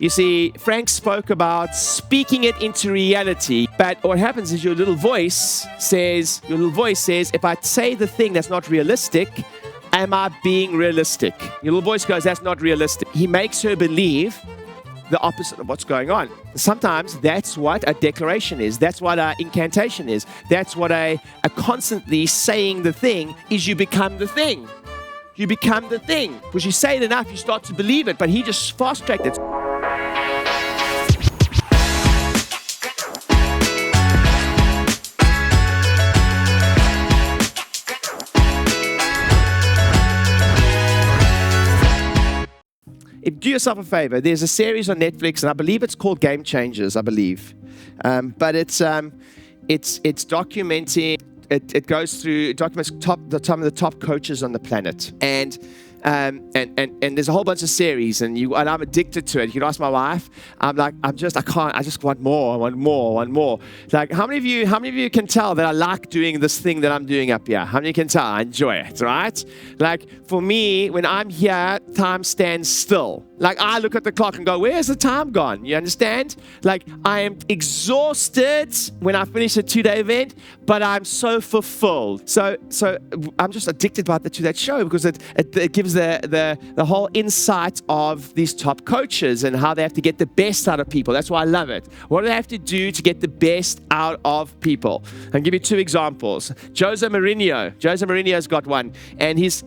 You see, Frank spoke about speaking it into reality, but what happens is your little voice says, if I say the thing that's not realistic, am I being realistic? Your little voice goes, that's not realistic. He makes her believe the opposite of what's going on. Sometimes that's what a declaration is. That's what an incantation is. That's what a constantly saying the thing is. You become the thing. You become the thing. Because you say it enough, you start to believe it, but he just fast-tracked it. Do yourself a favor. There's a series on Netflix, and I believe it's called Game Changers. I believe, but it's documenting. It goes through. It documents some of the top coaches on the planet, and there's a whole bunch of series, and I'm addicted to it. You can ask my wife. I can't. I just want more. I want more. Like, how many of you can tell that I like doing this thing that I'm doing up here? How many can tell? I enjoy it, right? Like, for me, when I'm here, time stands still. Like, I look at the clock and go, where's the time gone? You understand? Like, I am exhausted when I finish a 2-day event, but I'm so fulfilled. So I'm just addicted to that show because it gives the whole insight of these top coaches and how they have to get the best out of people. That's why I love it. What do they have to do to get the best out of people? I'll give you 2 examples. Jose Mourinho's got one, and he's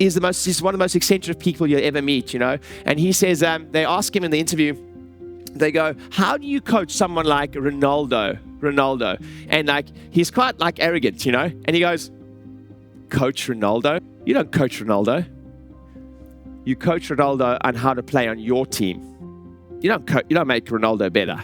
one of the most eccentric people you'll ever meet, you know. And he says, they ask him in the interview, they go, how do you coach someone like Ronaldo? And like, he's quite like arrogant, you know. And he goes, coach Ronaldo? You don't coach Ronaldo. You coach Ronaldo on how to play on your team. You don't make Ronaldo better.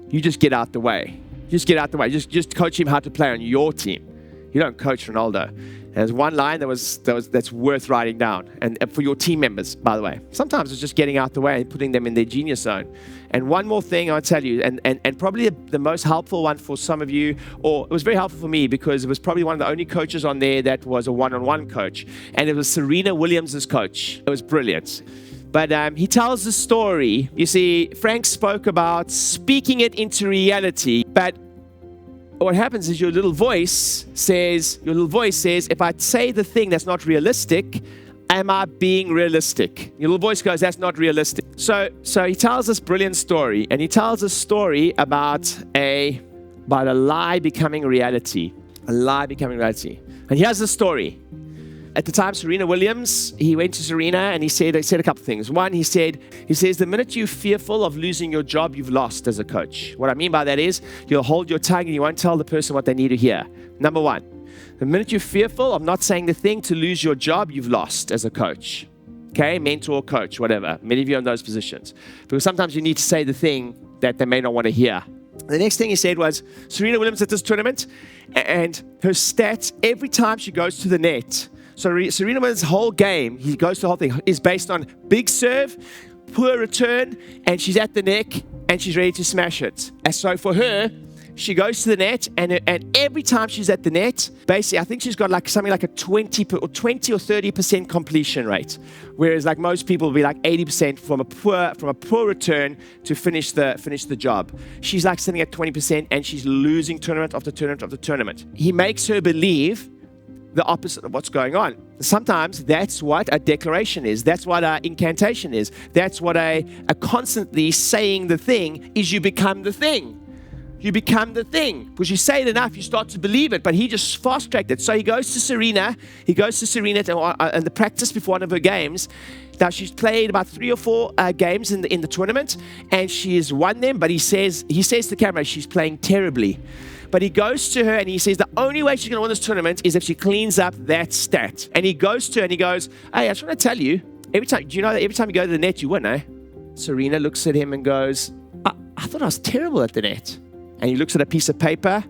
You just get out the way. Just coach him how to play on your team. You don't coach Ronaldo. And there's one line that's worth writing down. And for your team members, by the way. Sometimes it's just getting out the way and putting them in their genius zone. And one more thing I'll tell you, and probably the most helpful one for some of you, or it was very helpful for me because it was probably one of the only coaches on there that was a one-on-one coach. And it was Serena Williams' coach. It was brilliant. But he tells the story. You see, Frank spoke about speaking it into reality, but what happens is your little voice says, if I say the thing that's not realistic, am I being realistic? Your little voice goes, that's not realistic. So he tells this brilliant story, and he tells a story about a lie becoming reality. A lie becoming reality. And here's the story. At the time, Serena Williams, he went to Serena and he said a couple of things. One, he says, the minute you're fearful of losing your job, you've lost as a coach. What I mean by that is you'll hold your tongue and you won't tell the person what they need to hear. Number one, the minute you're fearful of not saying the thing to lose your job, you've lost as a coach. Okay, mentor, coach, whatever. Many of you are in those positions. Because sometimes you need to say the thing that they may not want to hear. The next thing he said was, Serena Williams at this tournament, and her stats, every time she goes to the net, so Serena Williams' whole game, he goes to the whole thing, is based on big serve, poor return, and she's at the neck, and she's ready to smash it. And so for her, she goes to the net, and every time she's at the net, basically, I think she's got like something like a 20 or 30% completion rate, whereas like most people will be like 80% from a poor return to finish the job. She's like sitting at 20%, and she's losing tournament after tournament after tournament. He makes her believe the opposite of what's going on. Sometimes that's what a declaration is. That's what an incantation is. That's what a constantly saying the thing is. You become the thing. You become the thing. Because you say it enough, you start to believe it. But he just fast-tracked it. So he goes to Serena. and the practice before one of her games. Now, she's played about 3 or 4 games in the tournament, and she has won them. But he says to the camera, she's playing terribly. But he goes to her and he says the only way she's going to win this tournament is if she cleans up that stat. And he goes to her and he goes, hey, I just want to tell you, do you know that every time you go to the net, you win, eh? Serena looks at him and goes, I thought I was terrible at the net. And he looks at a piece of paper.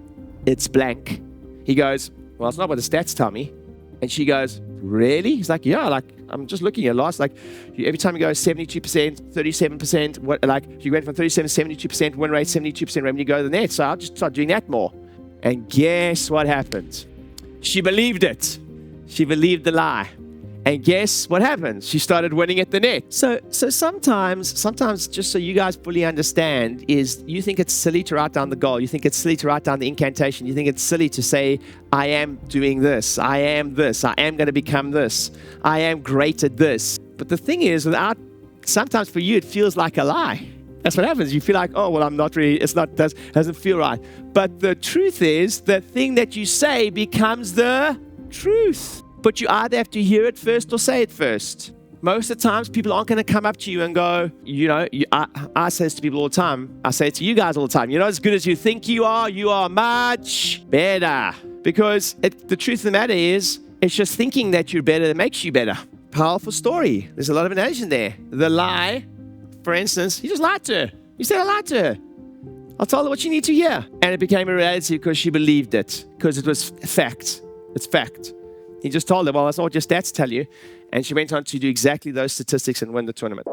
It's blank. He goes, well, it's not what the stats tell me. And she goes, really? He's like, yeah, like, I'm just looking at last, like, every time you go 72%, 37%, you went from 37, 72% win rate, 72% when you go to the net. So I'll just start doing that more. And guess what happened? She believed it. She believed the lie. And guess what happened? She started winning at the net. So sometimes, just so you guys fully understand, is you think it's silly to write down the goal. You think it's silly to write down the incantation. You think it's silly to say, I am doing this. I am this. I am going to become this. I am great at this. But the thing is, sometimes for you, it feels like a lie. That's what happens. You feel like, oh, well, I'm not really, doesn't feel right. But the truth is, the thing that you say becomes the truth. But you either have to hear it first or say it first. Most of the times, people aren't going to come up to you and go, I say this to people all the time. I say it to you guys all the time. You're not as good as you think you are much better. Because the truth of the matter is, it's just thinking that you're better that makes you better. Powerful story. There's a lot of analogy there. The lie, for instance, you just lied to her. You said, I lied to her. I told her what you need to hear. And it became a reality because she believed it. Because it was fact. It's fact. He just told her, well, that's not what your stats tell you. And she went on to do exactly those statistics and win the tournament.